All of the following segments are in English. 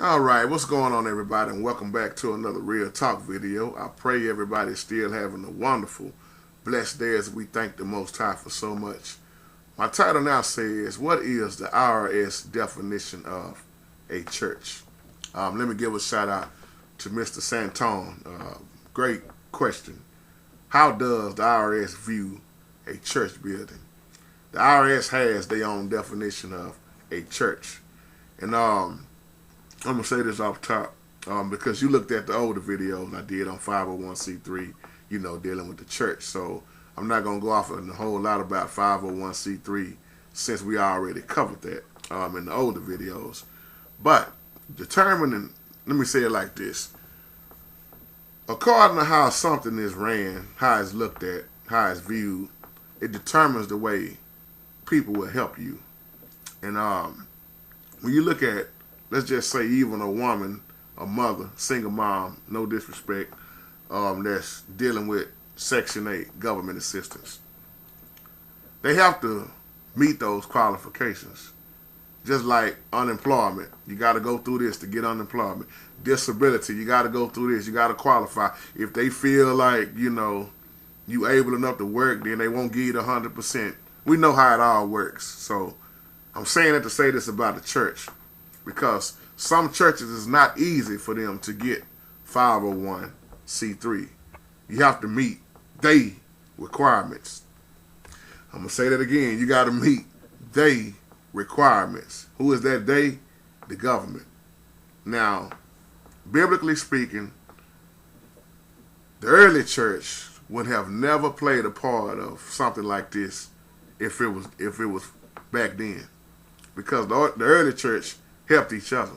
All right, what's going on, everybody, and welcome back to another Real Talk video. I pray everybody's still having a wonderful, blessed day as we thank the Most High for so much. My title now says, what is the IRS definition of a church? Let me give a shout out to Mr. Santon. Great question. How does the IRS view a church building? The IRS has their own definition of a church. And I'm going to say this off top because you looked at the older videos I did on 501c3, dealing with the church. So I'm not going to go off on a whole lot about 501c3 since we already covered that in the older videos. But determining, let me say it like this. According to how something is ran, how it's looked at, how it's viewed, it determines the way people will help you. And when you look at, let's just say, even a woman, a mother, single mom, no disrespect, that's dealing with Section 8 government assistance. They have to meet those qualifications. Just like unemployment, you got to go through this to get unemployment. Disability, you got to go through this, you got to qualify. If they feel like, you able enough to work, then they won't give you the 100%. We know how it all works. So I'm saying it to say this about the church, because some churches is not easy for them to get 501c3. You have to meet they requirements. I'm going to say that again. You got to meet they requirements. Who is that they? The government. Now, biblically speaking, the early church would have never played a part of something like this if it was back then, because the early church helped each other.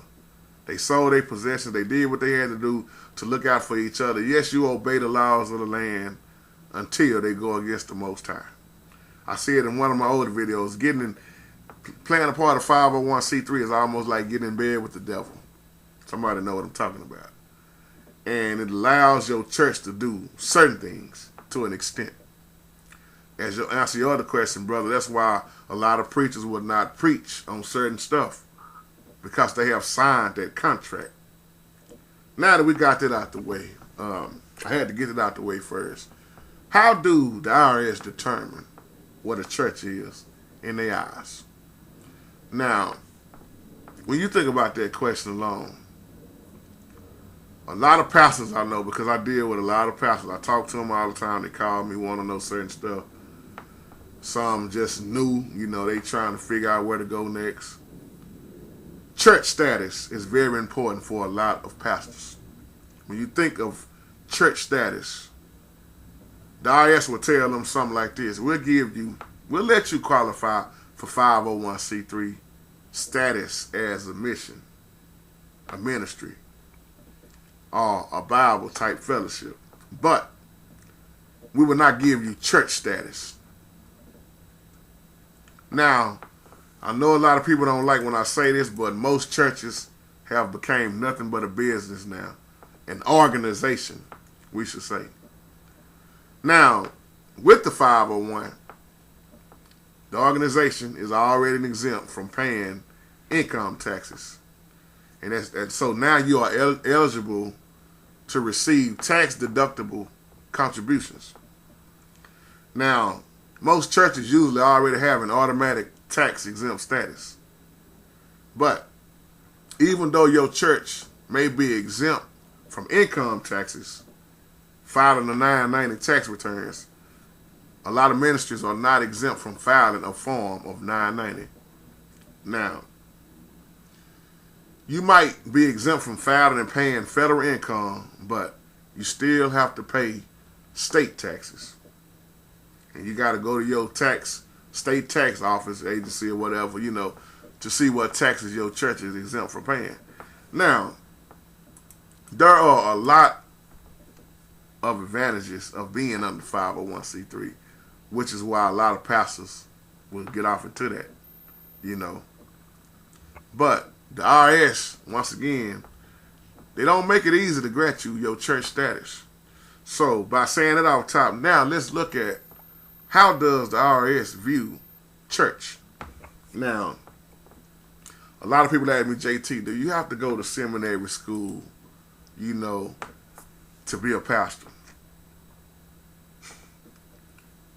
They sold their possessions. They did what they had to do to look out for each other. Yes, you obey the laws of the land until they go against the Most High. I see it in one of my older videos. Playing a part of 501c3 is almost like getting in bed with the devil. Somebody know what I'm talking about. And it allows your church to do certain things to an extent. As you answer your other question, brother, that's why a lot of preachers would not preach on certain stuff, because they have signed that contract. Now that we got that out the way, I had to get it out the way first. How do the IRS determine what a church is in their eyes? Now, when you think about that question alone, a lot of pastors I know, because I deal with a lot of pastors. I talk to them all the time. They call me, want to know certain stuff. Some just new, they trying to figure out where to go next. Church status is very important for a lot of pastors. When you think of church status, the IRS will tell them something like this. We'll let you qualify for 501c3 status as a mission, a ministry, or a Bible type fellowship. But we will not give you church status. Now, I know a lot of people don't like when I say this, but most churches have become nothing but a business now. An organization, we should say. Now, with the 501, the organization is already exempt from paying income taxes. And so now you are eligible to receive tax-deductible contributions. Now, most churches usually already have an automatic tax-exempt status. But even though your church may be exempt from income taxes, filing the 990 tax returns, a lot of ministries are not exempt from filing a form of 990. Now, you might be exempt from filing and paying federal income, but you still have to pay state taxes. And you got to go to your state tax office, agency, or whatever, to see what taxes your church is exempt from paying. Now, there are a lot of advantages of being under 501c3, which is why a lot of pastors will get off into that, But the IRS, once again, they don't make it easy to grant you your church status. So by saying it off top, now let's look at how does the IRS view church. Now, A lot of people ask me, JT, do you have to go to seminary school, to be a pastor?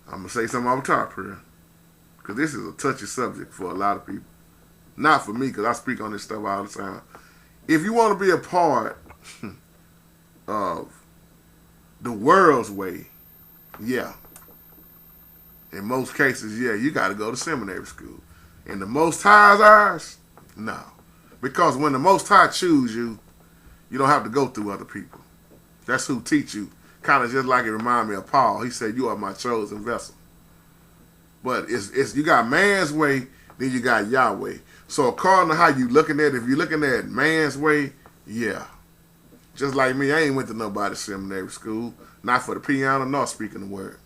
I'm going to say something off the top here, because this is a touchy subject for a lot of people. Not for me, because I speak on this stuff all the time. If you want to be a part of the world's way, yeah. In most cases, yeah, you got to go to seminary school. In the Most High's eyes, no. Because when the Most High choose you, you don't have to go through other people. That's who teach you. Kind of just like it remind me of Paul. He said, you are my chosen vessel. But it's you got man's way, then you got Yahweh. So according to how you looking at it, if you're looking at man's way, yeah. Just like me, I ain't went to nobody's seminary school. Not for the piano, nor speaking the word.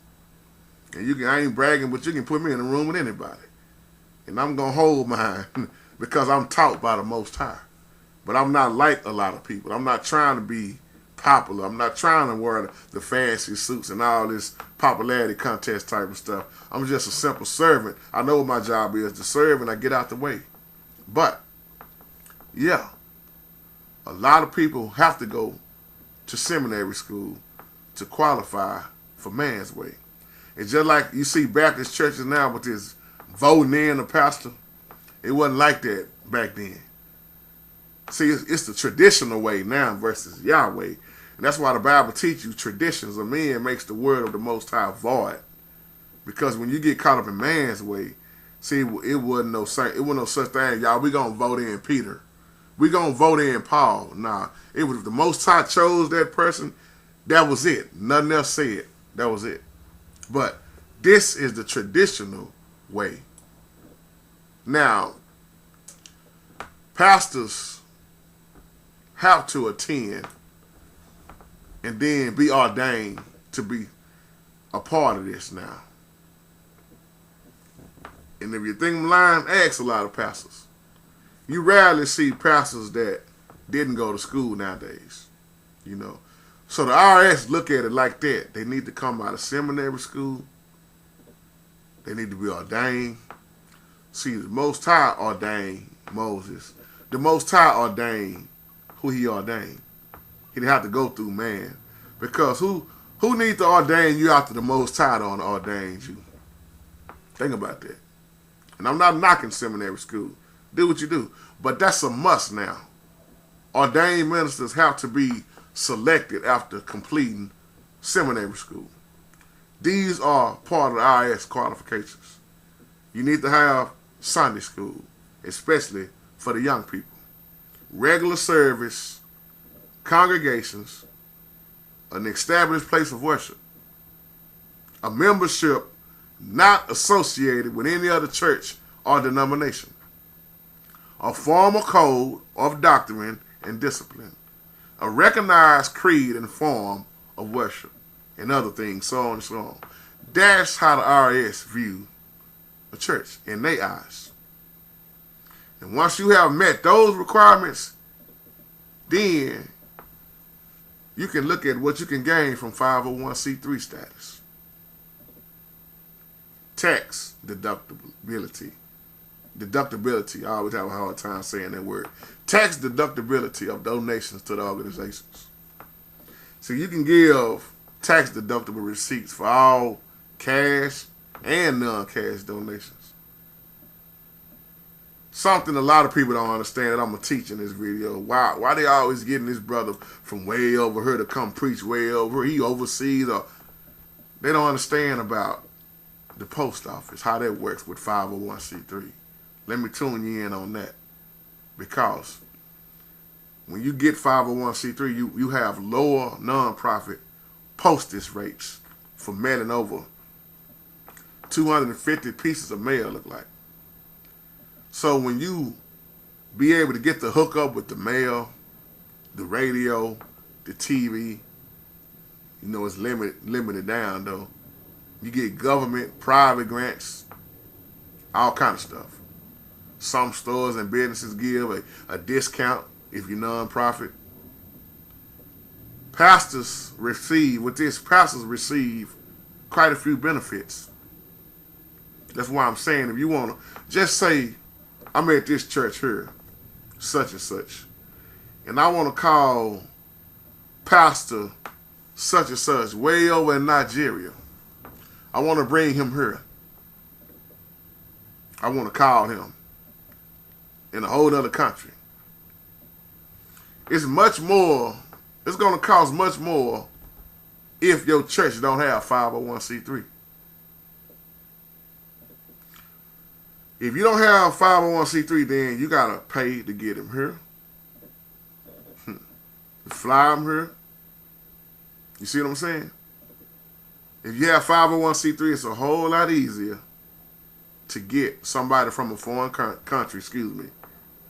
And I ain't bragging, but you can put me in a room with anybody. And I'm going to hold mine because I'm taught by the Most High. But I'm not like a lot of people. I'm not trying to be popular. I'm not trying to wear the fancy suits and all this popularity contest type of stuff. I'm just a simple servant. I know what my job is, to serve, and I get out the way. But, yeah, a lot of people have to go to seminary school to qualify for man's way. It's just like you see Baptist churches now with this voting in a pastor. It wasn't like that back then. See, it's the traditional way now versus Yahweh. And that's why the Bible teaches you traditions of men makes the word of the Most High void. Because when you get caught up in man's way, see, it wasn't no such thing. Y'all, we going to vote in Peter. We going to vote in Paul. Nah, it was the Most High chose that person. That was it. Nothing else said. That was it. But this is the traditional way. Now, pastors have to attend and then be ordained to be a part of this now. And if you think I'm lying, ask a lot of pastors. You rarely see pastors that didn't go to school nowadays, So the IRS look at it like that. They need to come out of seminary school. They need to be ordained. See, the Most High ordained Moses. The Most High ordained who he ordained. He didn't have to go through man. Because who needs to ordain you after the Most High don't ordain you? Think about that. And I'm not knocking seminary school. Do what you do. But that's a must now. Ordained ministers have to be selected after completing seminary school. These are part of the IRS qualifications. You need to have Sunday school, especially for the young people. Regular service, congregations, an established place of worship, a membership not associated with any other church or denomination, a formal code of doctrine and discipline, a recognized creed and form of worship, and other things, so on and so on. That's how the IRS view a church in their eyes. And once you have met those requirements, then you can look at what you can gain from 501c3 status. Tax deductibility. Deductibility, I always have a hard time saying that word. Tax deductibility of donations to the organizations. So you can give tax deductible receipts for all cash and non-cash donations. Something a lot of people don't understand that I'm going to teach in this video. Why they always getting this brother from way over here to come preach way over here? He overseas, or they don't understand about the post office, how that works with 501c3. Let me tune you in on that. Because when you get 501c3, you have lower nonprofit postage rates for mailing over 250 pieces of mail, look like. So when you be able to get the hookup with the mail, the radio, the TV, it's limited down though. You get government, private grants, all kind of stuff. Some stores and businesses give a discount if you're non-profit. Pastors receive quite a few benefits. That's why I'm saying, if you want to, just say, I'm at this church here, such and such. And I want to call Pastor such and such way over in Nigeria. I want to bring him here. I want to call him in a whole other country. It's much more, it's going to cost much more if your church don't have 501c3. If you don't have 501c3, then you got to pay to get him here. To fly him here. You see what I'm saying? If you have 501c3, it's a whole lot easier to get somebody from a foreign country,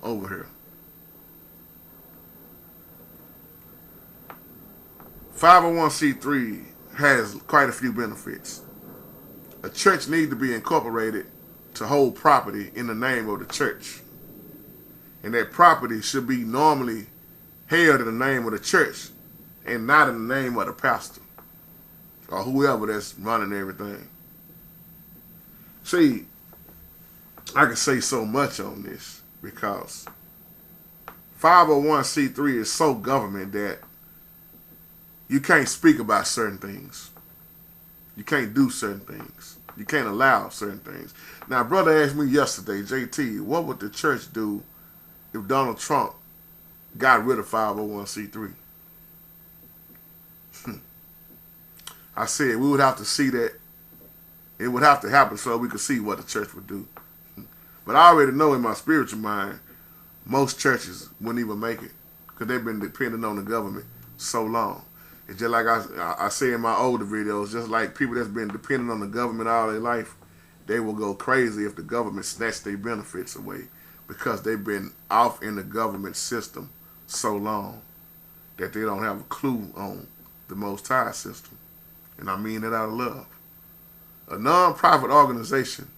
over here. 501c3 has quite a few benefits. A church needs to be incorporated to hold property in the name of the church. And that property should be normally held in the name of the church and not in the name of the pastor or whoever that's running everything. See, I can say so much on this because 501c3 is so government that you can't speak about certain things. You can't do certain things. You can't allow certain things. Now, brother asked me yesterday, JT, what would the church do if Donald Trump got rid of 501c3? I said we would have to see that. It would have to happen so we could see what the church would do. But I already know in my spiritual mind, most churches wouldn't even make it because they've been dependent on the government so long. It's just like I say in my older videos, just like people that's been dependent on the government all their life, they will go crazy if the government snatch their benefits away because they've been off in the government system so long that they don't have a clue on the Most High system. And I mean it out of love. A non-profit organization,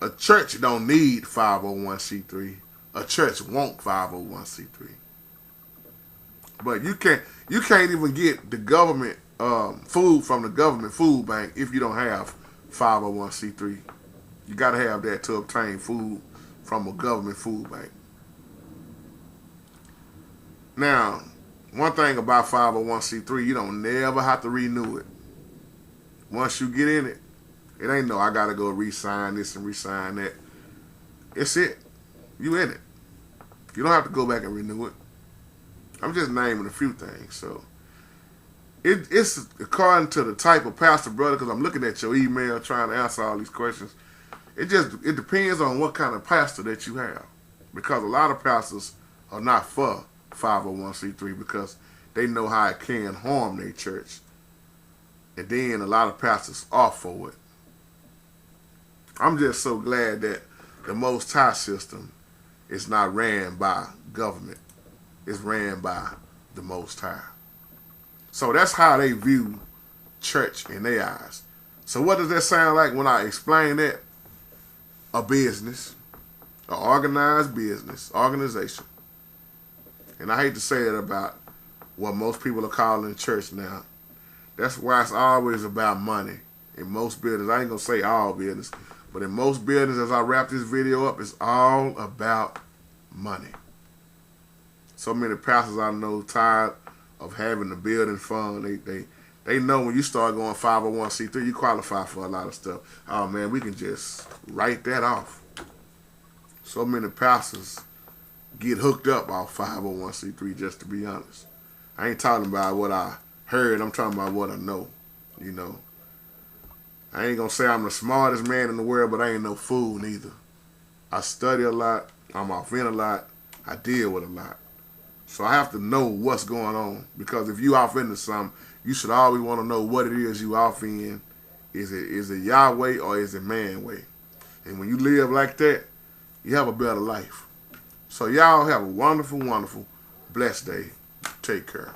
a church don't need 501c3. A church want 501c3. But you can't even get the government food from the government food bank if you don't have 501c3. You got to have that to obtain food from a government food bank. Now, one thing about 501c3, you don't never have to renew it. Once you get in it, it ain't no I got to go re-sign this and re-sign that. It's it. You in it. You don't have to go back and renew it. I'm just naming a few things. So it's according to the type of pastor, brother, because I'm looking at your email trying to answer all these questions. It depends on what kind of pastor that you have. Because a lot of pastors are not for 501c3 because they know how it can harm their church. And then a lot of pastors are for it. I'm just so glad that the Most High system is not ran by government. It's ran by the Most High. So that's how they view church in their eyes. So what does that sound like when I explain that? A business, an organized business, organization. And I hate to say it about what most people are calling church now. That's why it's always about money. In most buildings, I ain't going to say all buildings, but in most buildings, as I wrap this video up, it's all about money. So many pastors I know tired of having the building fund. They know when you start going 501c3, you qualify for a lot of stuff. Oh man, we can just write that off. So many pastors get hooked up off 501c3, just to be honest. I ain't talking about what I heard, I'm talking about what I know, you know. I ain't gonna say I'm the smartest man in the world, but I ain't no fool neither. I study a lot, I'm off in a lot, I deal with a lot. So I have to know what's going on, because if you off into something, you should always want to know what it is you off in. Is it Yahweh or is it man way? And when you live like that, you have a better life. So y'all have a wonderful, wonderful, blessed day. Take care.